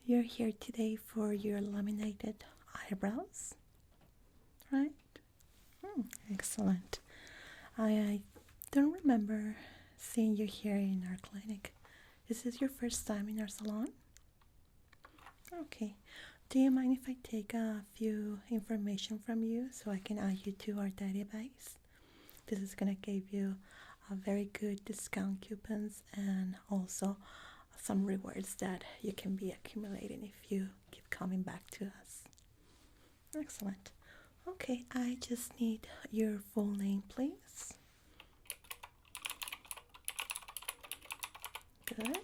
you're here today for your laminated eyebrows, right? Excellent. I don't remember seeing you here in our clinic. Is this your first time in our salon? Okay. Do you mind if I take a few information from you so I can add you to our database? This is gonna give you a very good discount coupons and also some rewards that you can be accumulating if you keep coming back to us. Excellent. Okay, I just need your full name, please. Good.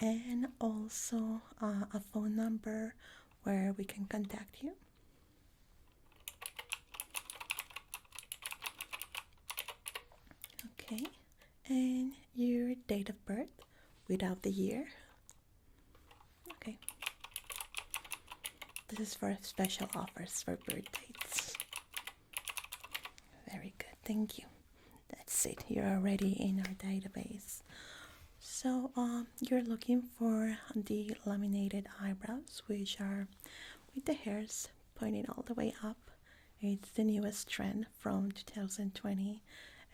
And also a phone number where we can contact you. Okay, and your date of birth without the year. Okay. This is for special offers for birth dates. Very good, thank you. That's it, you're already in our database. So you're looking for the laminated eyebrows, which are with the hairs pointing all the way up. It's the newest trend from 2020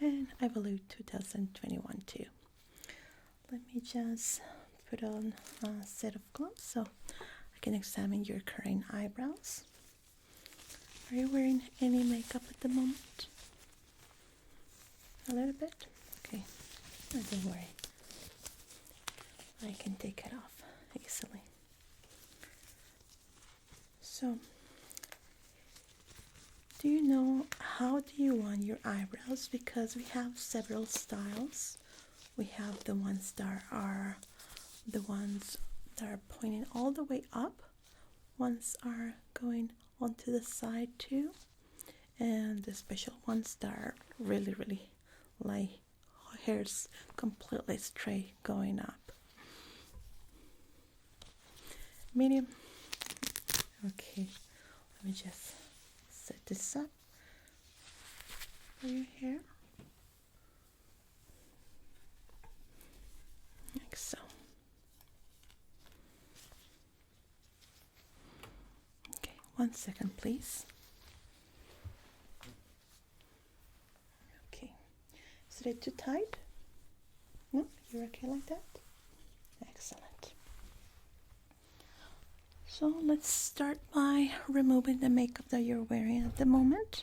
and I believe 2021 too. Let me just put on a set of gloves so I can examine your current eyebrows. Are you wearing any makeup at the moment? A little bit? Okay, don't worry. I can take it off easily. So, do you know how do you want your eyebrows? Because we have several styles. We have the ones that are pointing all the way up. Ones are going onto the side too, and the special ones that are really like hairs completely straight going up. Medium. Okay, let me just set this up for your hair like so. Okay, 1 second please. Okay, is it too tight? No, you're okay like that? Excellent. So let's start by removing the makeup that you're wearing at the moment.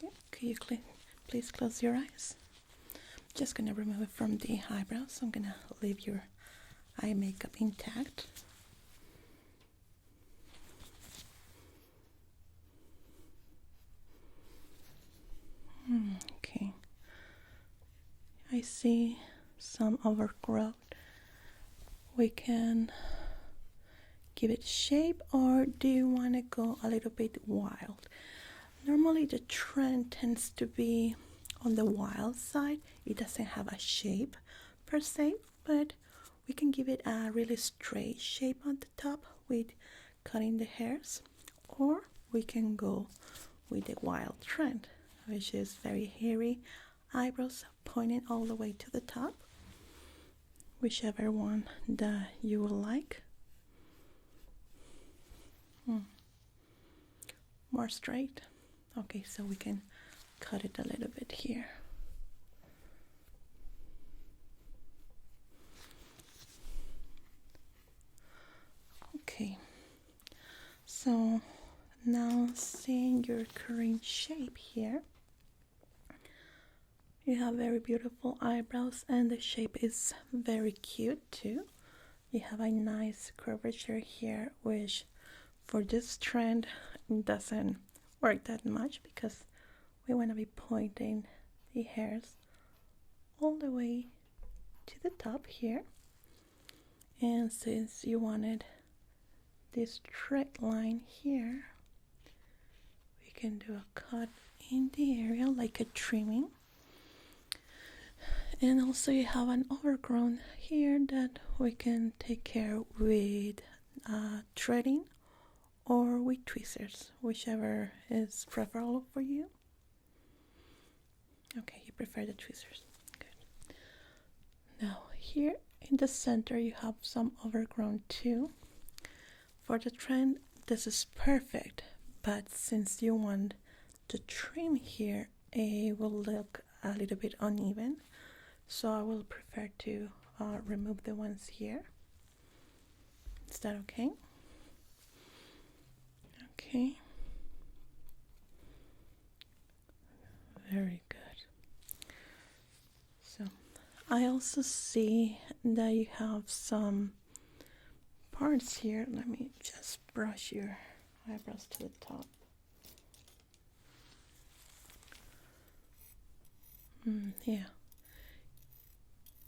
Okay, could you please close your eyes? I'm just gonna remove it from the eyebrows. So I'm gonna leave your eye makeup intact. Okay. I see some overgrowth. We can give it shape, or do you want to go a little bit wild? Normally the trend tends to be on the wild side. It doesn't have a shape per se, but we can give it a really straight shape on the top with cutting the hairs, or we can go with the wild trend, which is very hairy eyebrows pointing all the way to the top. Whichever one that you will like. More straight. Okay, so we can cut it a little bit here. Okay, so now seeing your current shape here, you have very beautiful eyebrows and the shape is very cute too. You have a nice curvature here, which for this trend doesn't work that much because we want to be pointing the hairs all the way to the top here. And since you wanted this straight line here, we can do a cut in the area like a trimming. And also you have an overgrown here that we can take care with threading or with tweezers, whichever is preferable for you. Okay, you prefer the tweezers. Good. Now here in the center you have some overgrown too. For the trend, this is perfect, but since you want the trim here, it will look a little bit uneven, so I will prefer to remove the ones here. Is that okay? Okay. Very good. So I also see that you have some parts here. Let me just brush your eyebrows to the top. Yeah.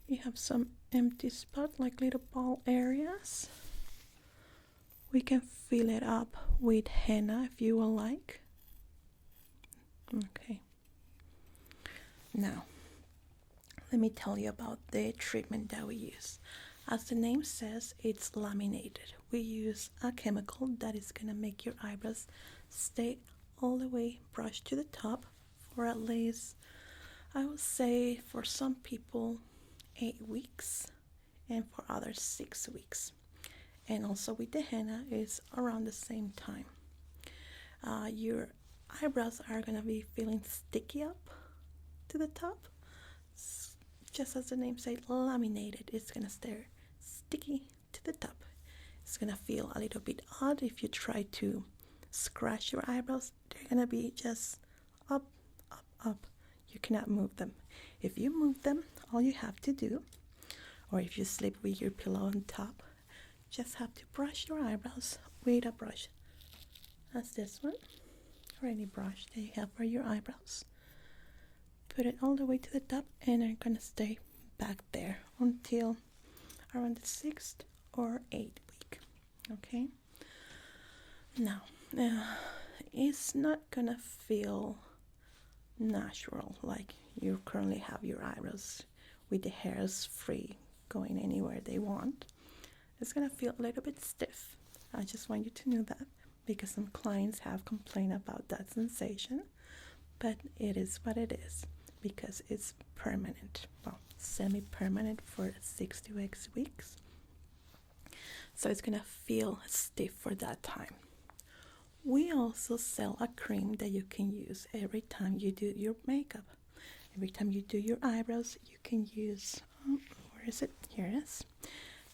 You have some empty spot, like little ball areas. We can fill it up with henna if you will like. Okay. Now, let me tell you about the treatment that we use. As the name says, it's laminated. We use a chemical that is going to make your eyebrows stay all the way brushed to the top for at least, I would say, for some people 8 weeks and for others 6 weeks. And also with the henna is around the same time. Your eyebrows are going to be feeling sticky up to the top. Just as the name says, laminated. It's going to stay sticky to the top. It's going to feel a little bit odd if you try to scratch your eyebrows. They're going to be just up, up, up. You cannot move them. If you move them, all you have to do, or if you sleep with your pillow on top, just have to brush your eyebrows with a brush. That's this one, or any brush that you have for your eyebrows. Put it all the way to the top, and they're gonna stay back there until around the 6th or 8th week. Okay. Now, it's not gonna feel natural like you currently have your eyebrows with the hairs free going anywhere they want. It's gonna feel a little bit stiff. I just want you to know that because some clients have complained about that sensation, but it is what it is because it's permanent, well, semi-permanent for 6 to 8 weeks. So it's gonna feel stiff for that time. We also sell a cream that you can use every time you do your makeup. Every time you do your eyebrows, you can use, where is it? Here it is.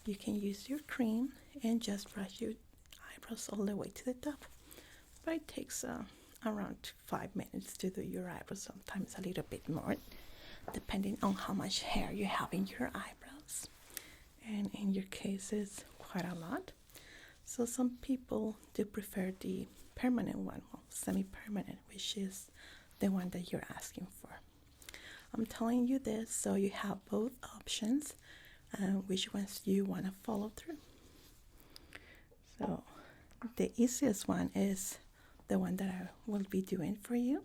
You can use your cream and just brush your eyebrows all the way to the top. But it takes around 5 minutes to do your eyebrows, sometimes a little bit more, depending on how much hair you have in your eyebrows. And in your case, it's quite a lot. So some people do prefer the permanent one, well, semi-permanent, which is the one that you're asking for. I'm telling you this so you have both options and which ones you want to follow through. So the easiest one is the one that I will be doing for you,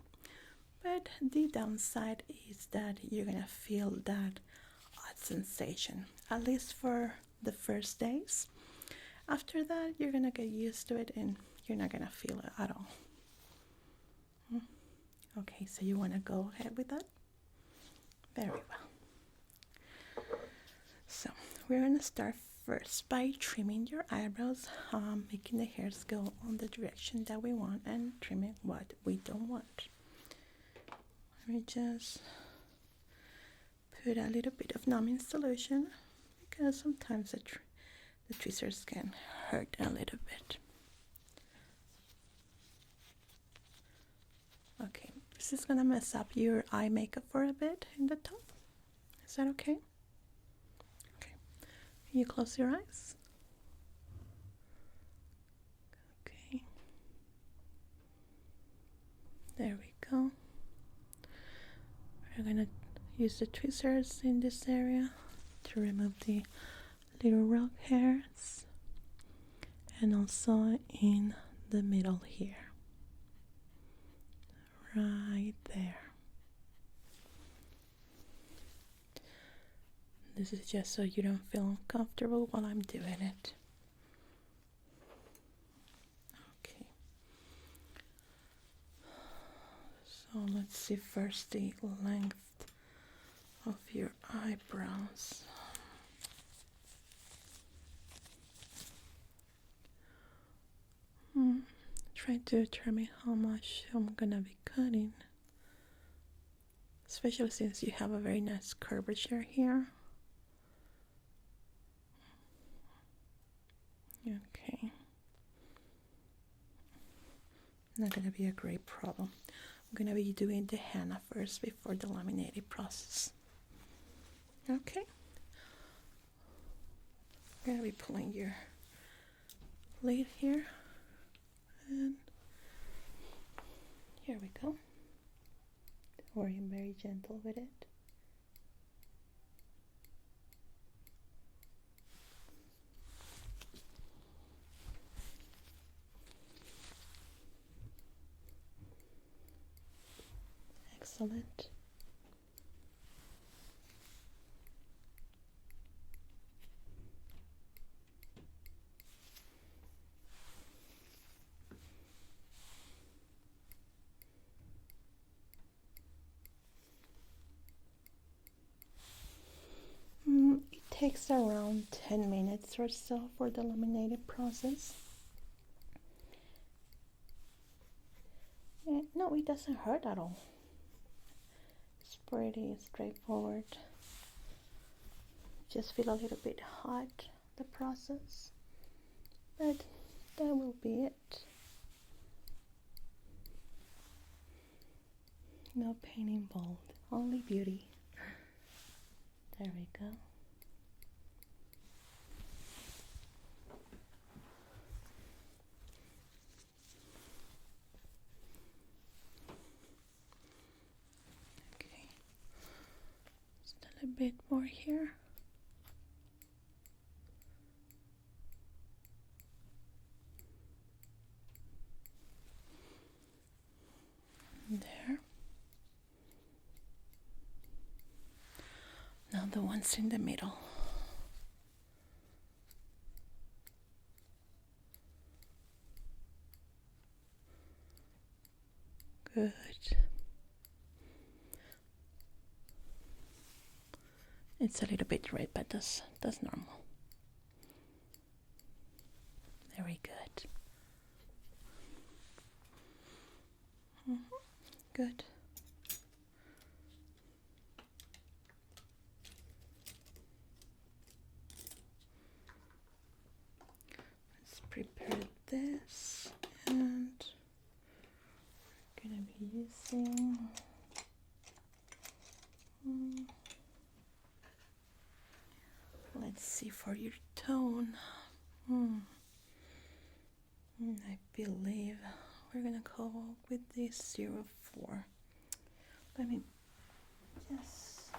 but the downside is that you're gonna feel that odd sensation, at least for the first days. After that, you're gonna get used to it and you're not gonna feel it at all. Okay, so you wanna go ahead with that? Very well. So we're gonna start first by trimming your eyebrows, making the hairs go on the direction that we want and trimming what we don't want. Let me just put a little bit of numbing solution because sometimes the tweezers can hurt a little bit. Okay, this is gonna mess up your eye makeup for a bit in the top. Is that okay? Okay, can you close your eyes? Okay, there we go. We're gonna use the tweezers in this area to remove the little rock hairs and also in the middle here, right there. This is just so you don't feel uncomfortable while I'm doing it. Okay, so So let's see first the length of your eyebrows. Try to determine how much I'm gonna be cutting, especially since you have a very nice curvature here. Okay, not gonna be a great problem. I'm gonna be doing the henna first before the laminating process. Okay, I'm gonna be pulling your lid here, and here we go. Don't worry, I'm very gentle with it. Excellent. It takes around 10 minutes or so for the laminating process. No, it doesn't hurt at all. It's pretty straightforward. Just feel a little bit hot, the process, but that will be it. No pain involved, only beauty. There we go. Okay, just a little bit more here. There. Now the ones in the middle. Good. It's a little bit red, but that's normal. Very good. Good. Let's prepare this, and we're gonna be using let's see, for your tone, I believe we're gonna go with the 04. Let me just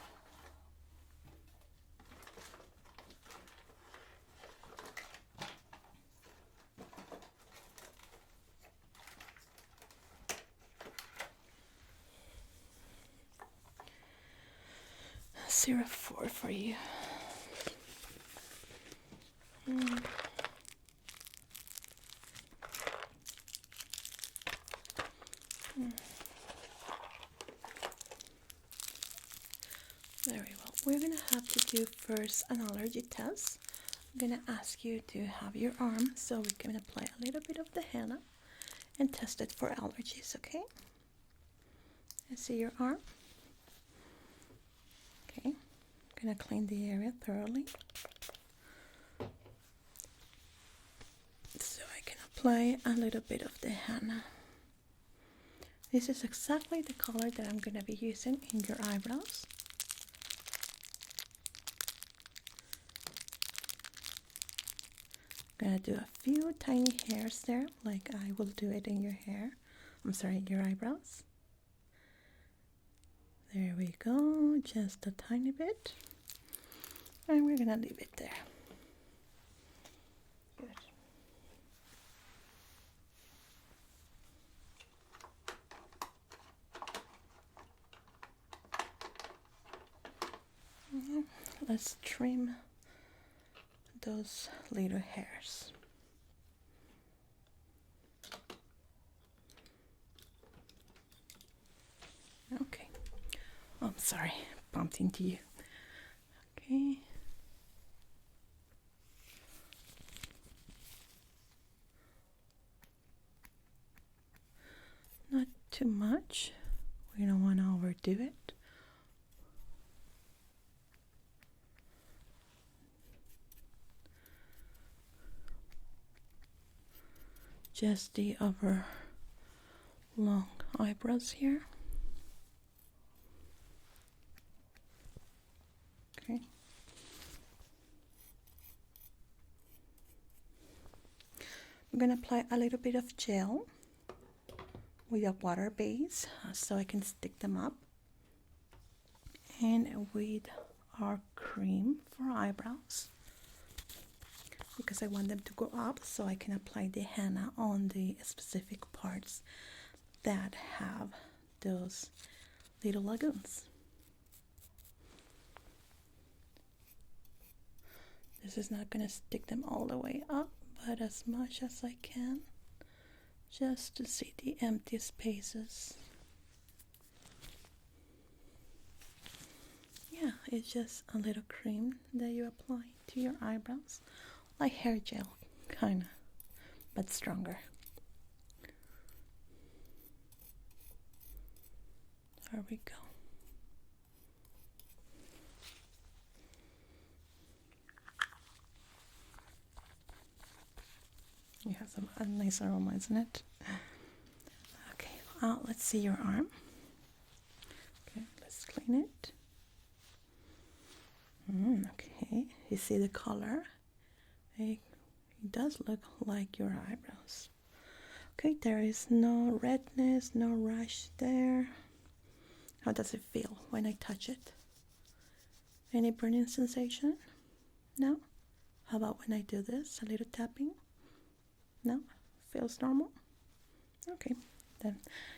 zero 04 for you. Very well. We're gonna have to do first an allergy test. I'm gonna ask you to have your arm so we can apply a little bit of the henna and test it for allergies, okay? I see your arm. Okay, I'm gonna clean the area thoroughly so I can apply a little bit of the henna. This is exactly the color that I'm gonna be using in your eyebrows. I'm gonna do a few tiny hairs there, like I will do it in your hair. I'm sorry, your eyebrows. There we go, just a tiny bit. And we're gonna leave it there. Good. Let's trim those little hairs. sorry, bumped into you. Okay. Not too much. We don't want to overdo it. Just the upper long eyebrows here. Okay. I'm going to apply a little bit of gel with a water base so I can stick them up. And with our cream for eyebrows, because I want them to go up so I can apply the henna on the specific parts that have those little lagoons. This is not going to stick them all the way up, but as much as I can, just to see the empty spaces. Yeah, it's just a little cream that you apply to your eyebrows, like hair gel, kind of, but stronger. There we go. You have some nice aroma, isn't it? Okay, let's see your arm. Okay, let's clean it. Okay, you see the color? It does look like your eyebrows. Okay, there is no redness, no rash there. How does it feel when I touch it? Any burning sensation? No? How about when I do this, a little tapping? No? Feels normal? Okay, then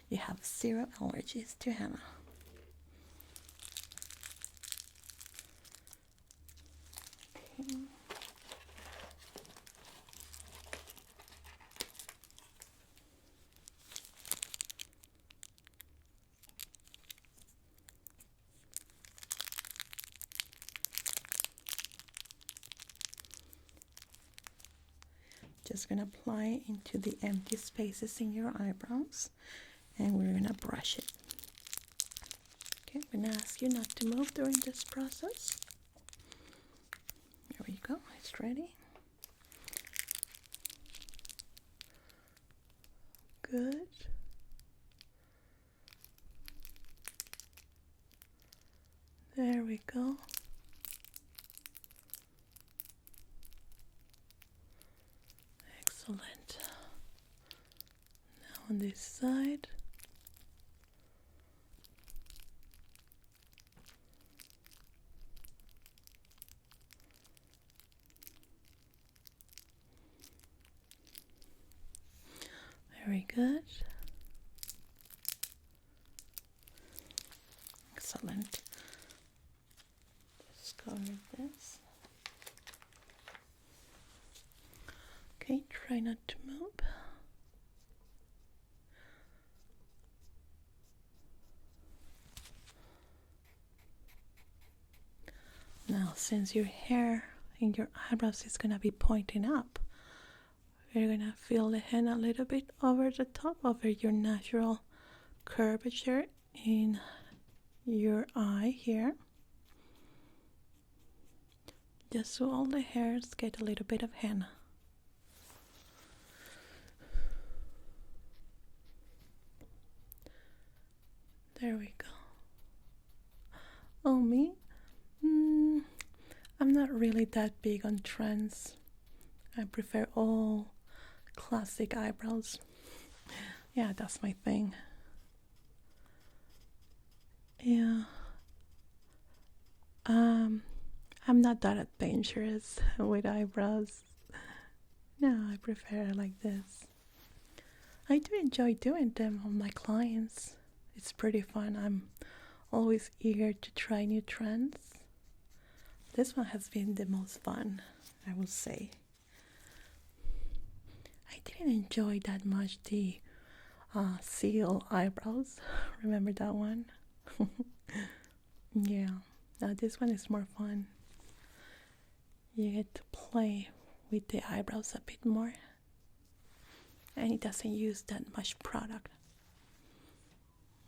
you have 0 allergies to henna. Okay. Just gonna apply into the empty spaces in your eyebrows, and we're gonna brush it. Okay, I'm gonna ask you not to move during this process. There we go, it's ready. Good. There we go. Excellent. Now on this side. Very good. Excellent. Just cover this. Okay, try not to move. Now, since your hair and your eyebrows is gonna be pointing up, you're gonna feel the henna a little bit over the top of your natural curvature in your eye here. Just so all the hairs get a little bit of henna. There we go. Oh, me? I'm not really that big on trends. I prefer all classic eyebrows. Yeah, that's my thing. Yeah. I'm not that adventurous with eyebrows. No, I prefer like this. I do enjoy doing them on my clients. It's pretty fun. I'm always eager to try new trends. This one has been the most fun, I will say. I didn't enjoy that much the seal eyebrows. Remember that one? Yeah, now this one is more fun. You get to play with the eyebrows a bit more, and it doesn't use that much product.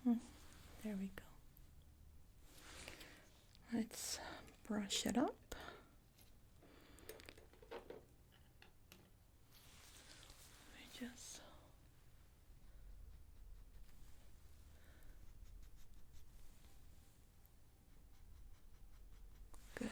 There we go. Let's brush it up. Just good.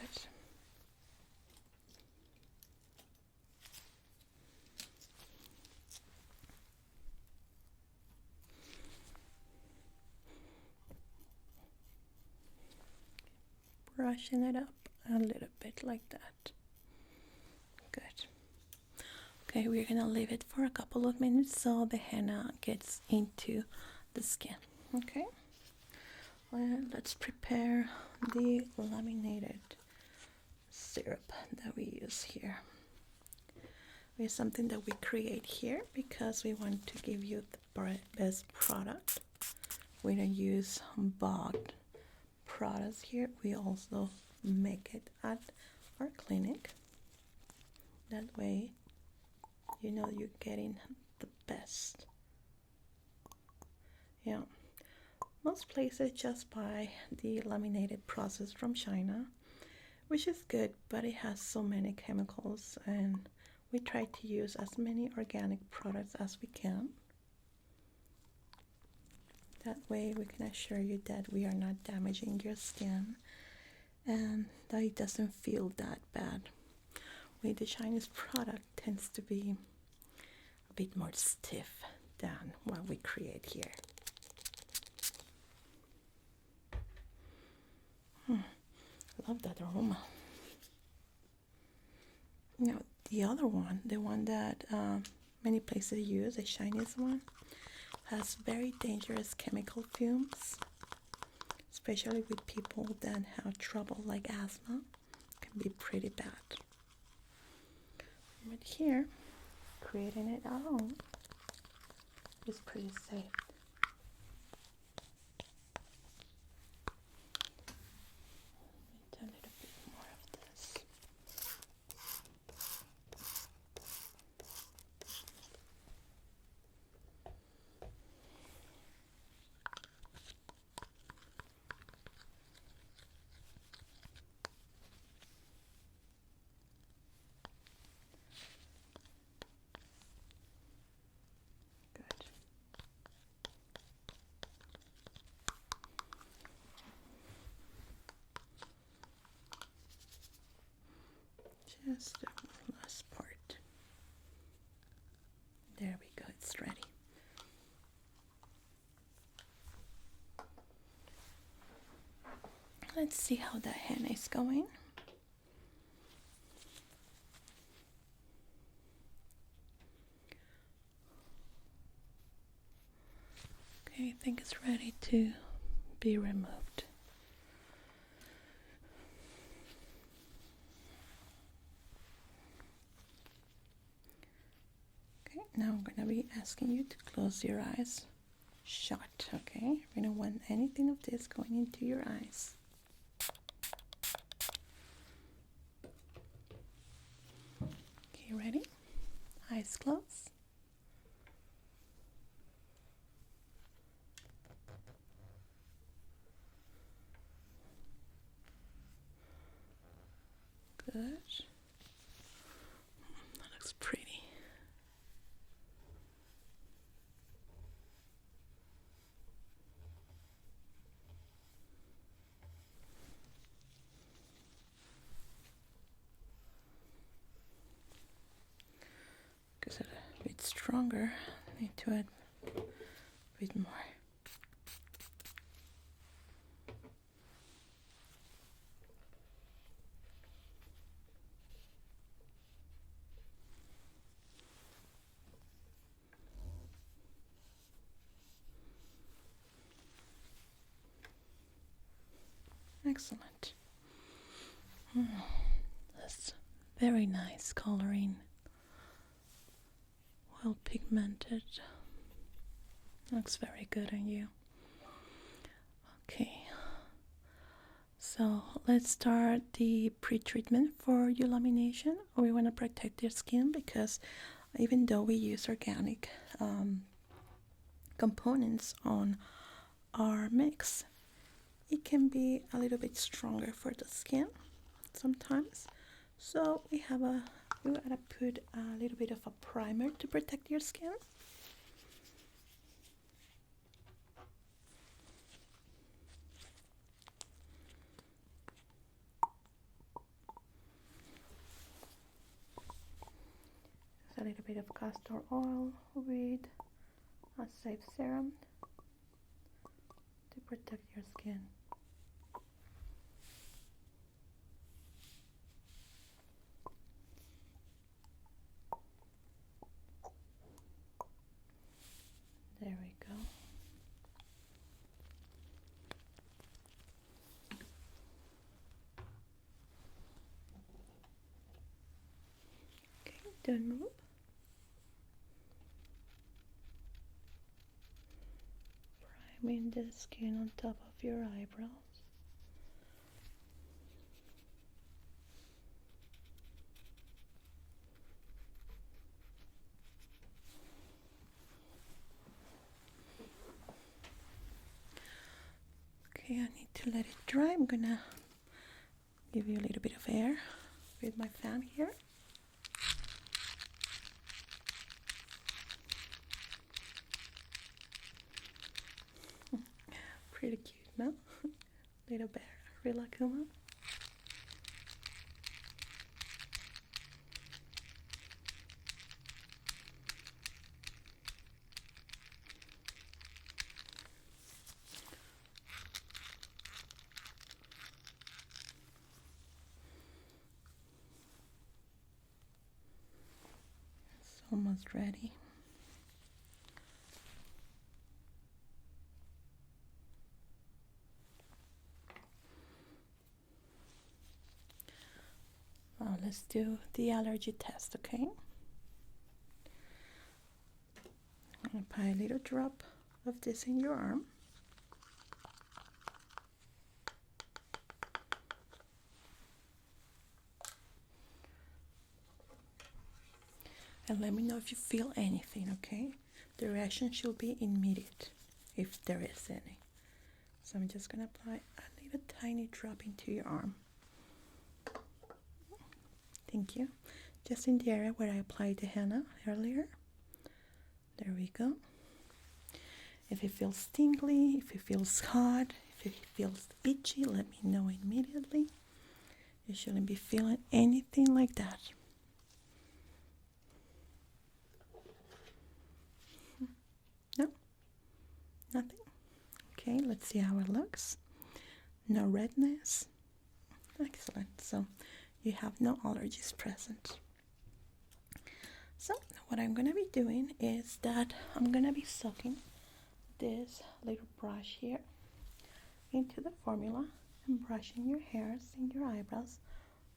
Brushing it up a little bit like that. Good. Okay, we're gonna leave it for a couple of minutes so the henna gets into the skin. Okay, well, let's prepare the laminated syrup that we use here. We have something that we create here because we want to give you the best product. We don't use bought products here. We also make it at our clinic. That way you know you're getting the best. Yeah, most places just buy the laminated process from China, which is good, but it has so many chemicals, and we try to use as many organic products as we can. That way we can assure you that we are not damaging your skin and that it doesn't feel that bad. With the Chinese product tends to be a bit more stiff than what we create here. Love that aroma. Now the other one, the one that many places use, the Chinese one, has very dangerous chemical fumes, especially with people that have trouble like asthma. It can be pretty bad. But here, creating it at home is pretty safe. A little bit more of this. Good. Just the last part. There we go, it's ready. Let's see how the henna is going. Okay, I think it's ready to be removed. Okay, now I'm going to be asking you to close your eyes shut, okay? We don't want anything of this going into your eyes. Okay, ready? Eyes closed. Good. That looks pretty. Because it's a bit stronger, I need to add a bit more. Excellent. That's very nice coloring. Well pigmented. Looks very good on you. Okay. So let's start the pre-treatment for your lamination. We want to protect your skin because even though we use organic components on our mix, it can be a little bit stronger for the skin sometimes. So we gotta put a little bit of a primer to protect your skin. A little bit of castor oil with a safe serum to protect your skin. There we go. Okay, don't move. Priming the skin on top of your eyebrows. Okay, I need to let it dry. I'm gonna give you a little bit of air with my fan here. Pretty cute, no? Little bear, Rilakuma. It's almost ready. Now let's do the allergy test, okay? I'm gonna apply a little drop of this in your arm. And let me know if you feel anything, okay? The reaction should be immediate, if there is any. So I'm just gonna apply a little tiny drop into your arm. Thank you. Just in the area where I applied the henna earlier. There we go. If it feels tingly, if it feels hot, if it feels itchy, let me know immediately. You shouldn't be feeling anything like that. No? Nothing? Okay, let's see how it looks. No redness. Excellent. So you have no allergies present. So what I'm going to be doing is that I'm going to be soaking this little brush here into the formula and brushing your hairs and your eyebrows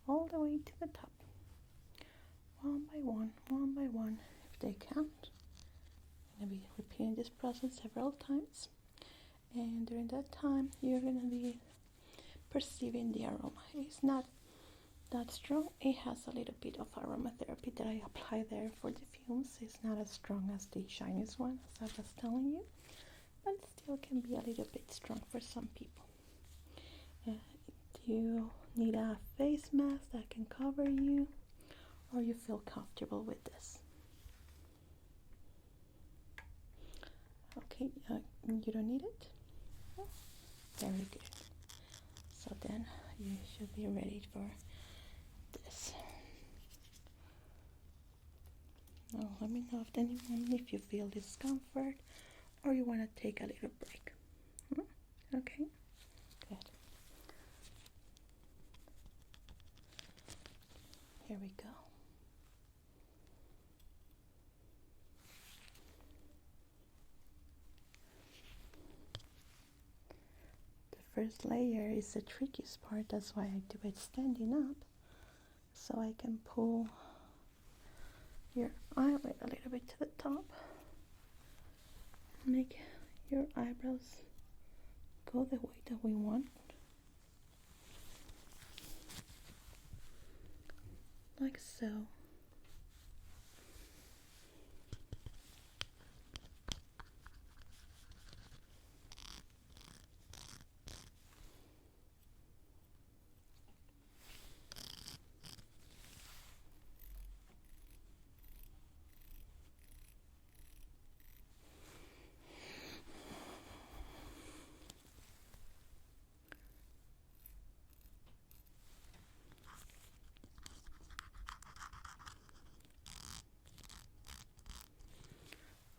all the way to the top. One by one, if they count. I'm going to be repeating this process several times. And during that time, you're going to be perceiving the aroma. It's not that strong. It has a little bit of aromatherapy that I apply there for the fumes. It's not as strong as the Chinese one, as I was telling you, but it still can be a little bit strong for some people. Do you need a face mask that can cover you, or you feel comfortable with this? Okay, you don't need it? Oh, very good. So then you should be ready for this. Now let me know if you feel discomfort or you want to take a little break. Okay, good. Here we go. The first layer is the trickiest part. That's why I do it standing up, so I can pull your eyelid a little bit to the top, make your eyebrows go the way that we want. so.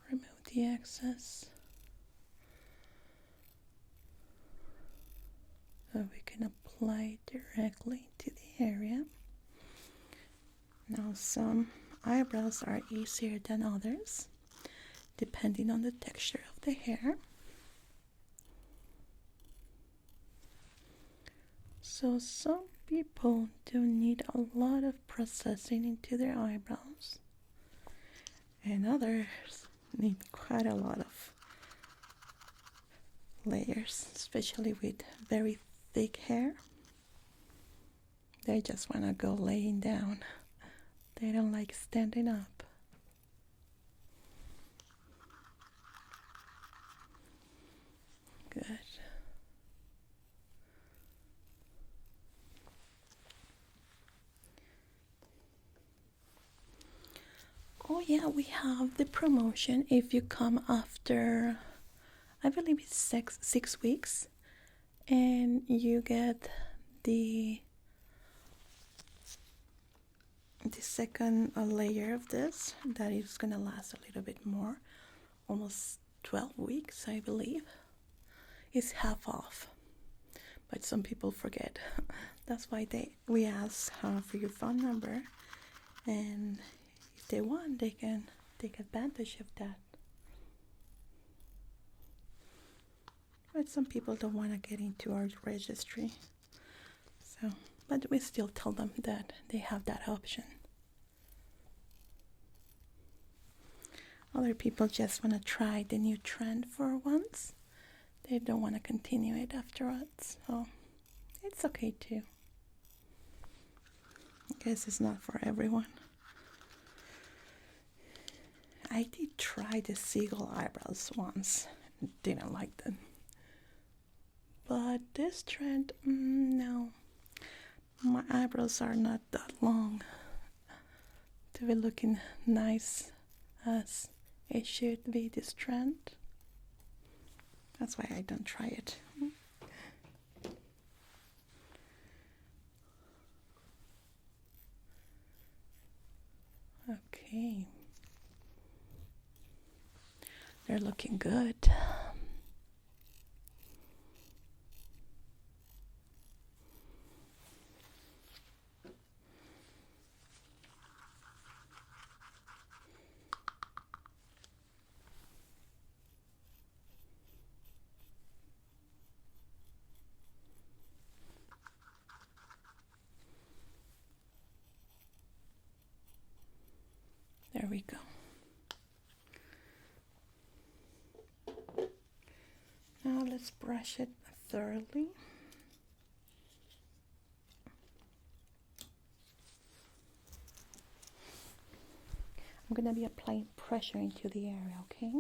Remove the excess so we can apply it directly to the area. Now some eyebrows are easier than others depending on the texture of the hair. So some people do need a lot of processing into their eyebrows, and others need quite a lot of layers, especially with very thick hair. They just want to go laying down. They don't like standing up. Good. Oh yeah, we have the promotion if you come after, I believe it's six weeks, and you get the second layer of this that is gonna last a little bit more, almost 12 weeks, I believe. It's half off, but some people forget. That's why we ask for your phone number, and if they want, they can take advantage of that. But some people don't want to get into our registry, so but we still tell them that they have that option. Other people just want to try the new trend for once. They don't want to continue it afterwards, so it's okay too. I guess it's not for everyone. I did try the seagull eyebrows once. Didn't like them. But this trend, no. My eyebrows are not that long to be looking nice as it should be this trend. That's why I don't try it. Okay. They're looking good. There we go. Now let's brush it thoroughly. I'm going to be applying pressure into the area, okay?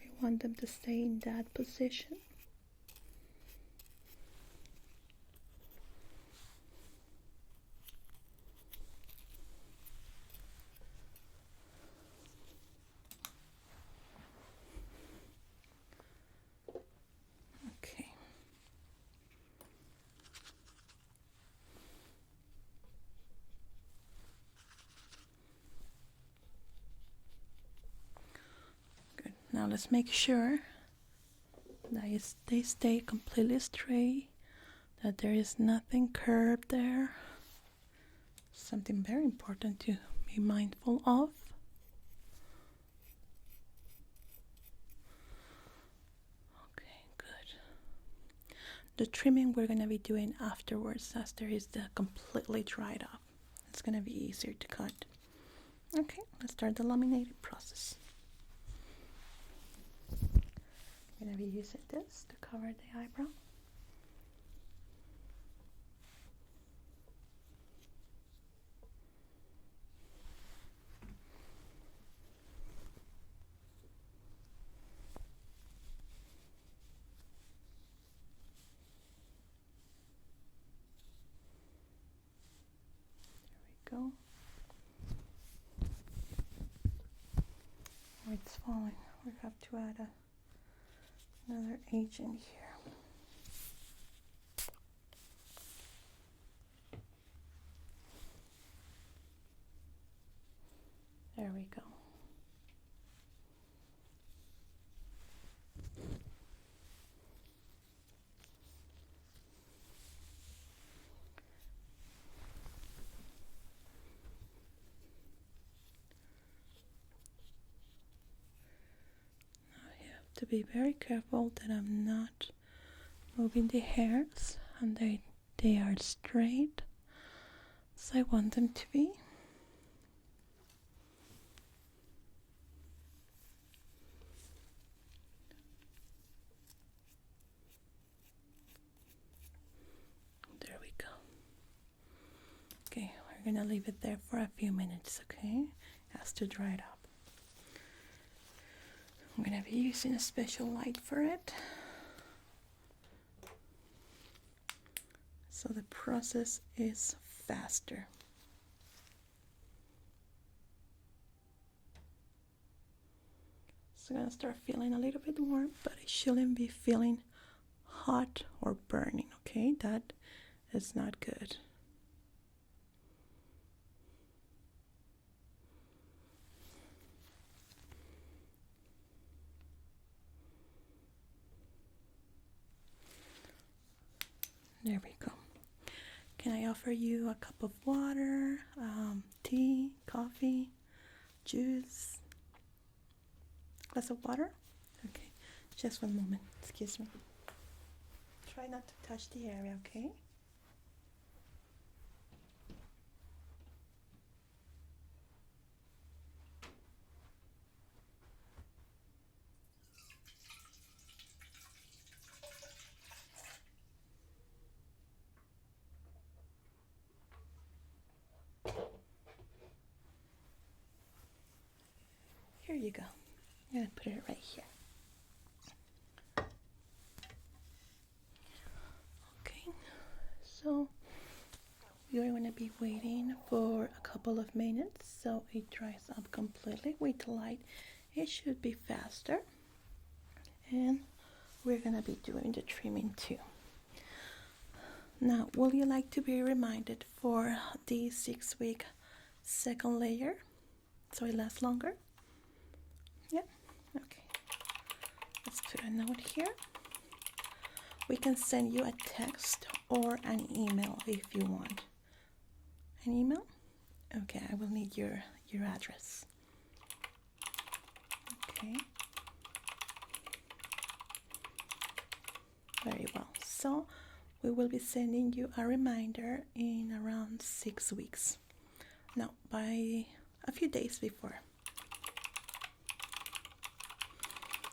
We want them to stay in that position. Now let's make sure that they stay completely straight, that there is nothing curved there. Something very important to be mindful of. Okay, good. The trimming we're going to be doing afterwards, as there is the completely dried up. It's going to be easier to cut. Okay, let's start the laminated process. I'm going to be using this to cover the eyebrow. it's falling. We have to add another agent here. There we go. To be very careful that I'm not moving the hairs and they are straight as I want them to be. There we go. Okay, we're gonna leave it there for a few minutes, okay? It has to dry it up. I'm going to be using a special light for it, so the process is faster. So I'm going to start feeling a little bit warm, but it shouldn't be feeling hot or burning, okay? That is not good. There we go. Can I offer you a cup of water, tea, coffee, juice, glass of water? Okay, just one moment. Excuse me. Try not to touch the area, okay? Here you go. I'm going to put it right here. Okay, so you're going to be waiting for a couple of minutes so it dries up completely with light. It should be faster. And we're going to be doing the trimming too. Now, would you like to be reminded for the 6-week second layer so it lasts longer? Yeah, okay. Let's put a note here. We can send you a text or an email if you want. An email? Okay, I will need your address. Okay. Very well. So we will be sending you a reminder in around 6 weeks. Now, by a few days before.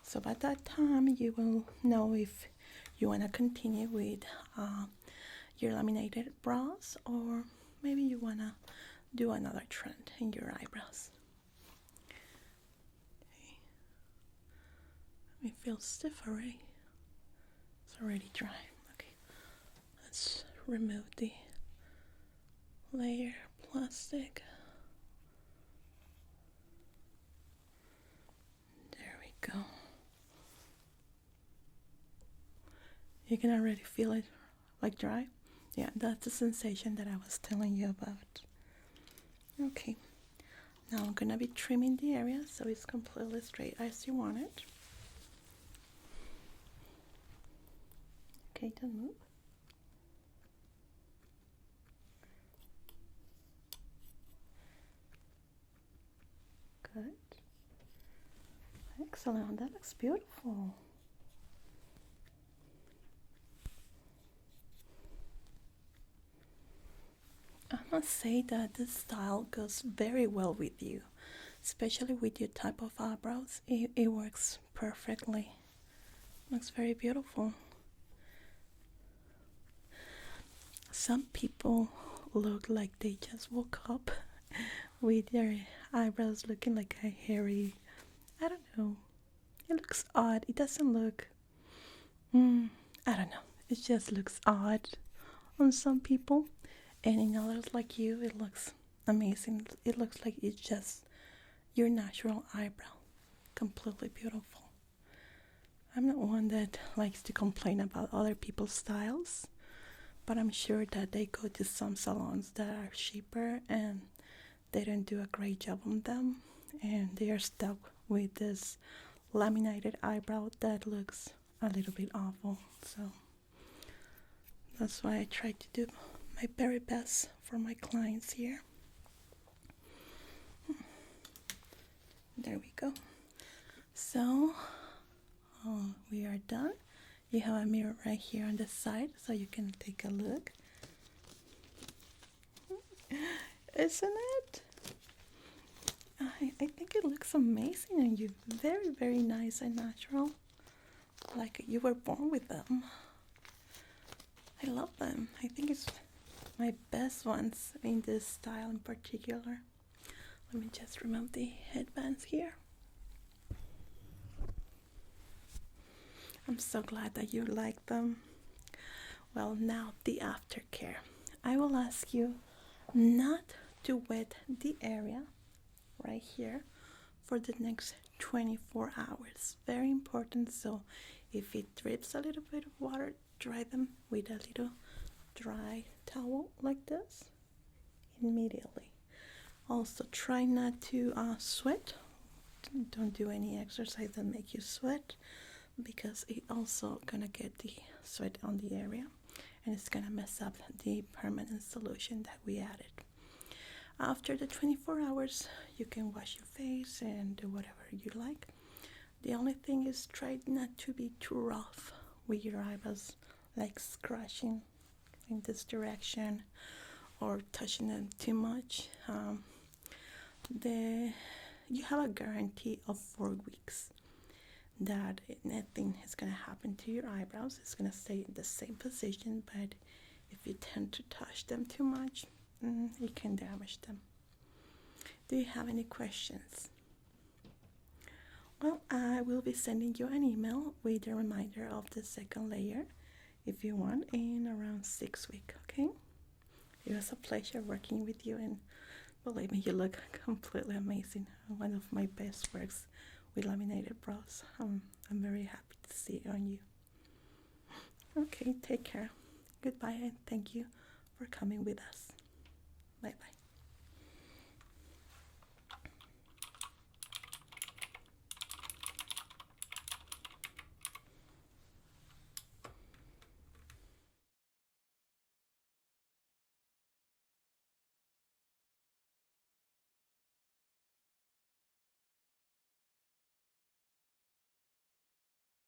So by that time, you will know if you want to continue with your laminated brows, or maybe you want to do another trend in your eyebrows. Okay. It feels stiff already. It's already dry. Okay. Let's remove the layer plastic. There we go. You can already feel it like dry. Yeah, that's the sensation that I was telling you about. Okay, now I'm gonna be trimming the area so it's completely straight as you want it. Okay, don't move. Good. Excellent, that looks beautiful. I must say that this style goes very well with you, especially with your type of eyebrows. It works perfectly. Looks very beautiful. Some people look like they just woke up with their eyebrows looking like a hairy, I don't know. It looks odd. It doesn't look, I don't know. It just looks odd on some people. And in others like you, it looks amazing. It looks like it's just your natural eyebrow completely beautiful. I'm not one that likes to complain about other people's styles, but I'm sure that they go to some salons that are cheaper and they don't do a great job on them, and they are stuck with this laminated eyebrow that looks a little bit awful. So that's why I try to do my very best for my clients here. There we go. So we are done. You have a mirror right here on the side so you can take a look. Isn't it? I think it looks amazing on you. Very, very nice and natural. Like you were born with them. I love them. I think it's my best ones in this style in particular. Let me just remove the headbands here. I'm so glad that you like them. Well, now the aftercare. I will ask you not to wet the area right here for the next 24 hours. Very important. So if it drips a little bit of water, dry them with a little dry towel like this immediately. Also, try not to sweat. Don't do any exercise that make you sweat, because it also gonna get the sweat on the area and it's gonna mess up the permanent solution that we added. After the 24 hours, you can wash your face and do whatever you like. The only thing is try not to be too rough with your eyebrows, like scratching in this direction or touching them too much. You have a guarantee of 4 weeks that nothing is going to happen to your eyebrows. It's going to stay in the same position, but if you tend to touch them too much, it can damage them. Do you have any questions? Well, I will be sending you an email with a reminder of the second layer if you want in around 6 weeks, okay? It was a pleasure working with you, and believe me, you look completely amazing. One of my best works with laminated brows. I'm very happy to see it on you. Okay, take care. Goodbye, and thank you for coming with us. Bye-bye.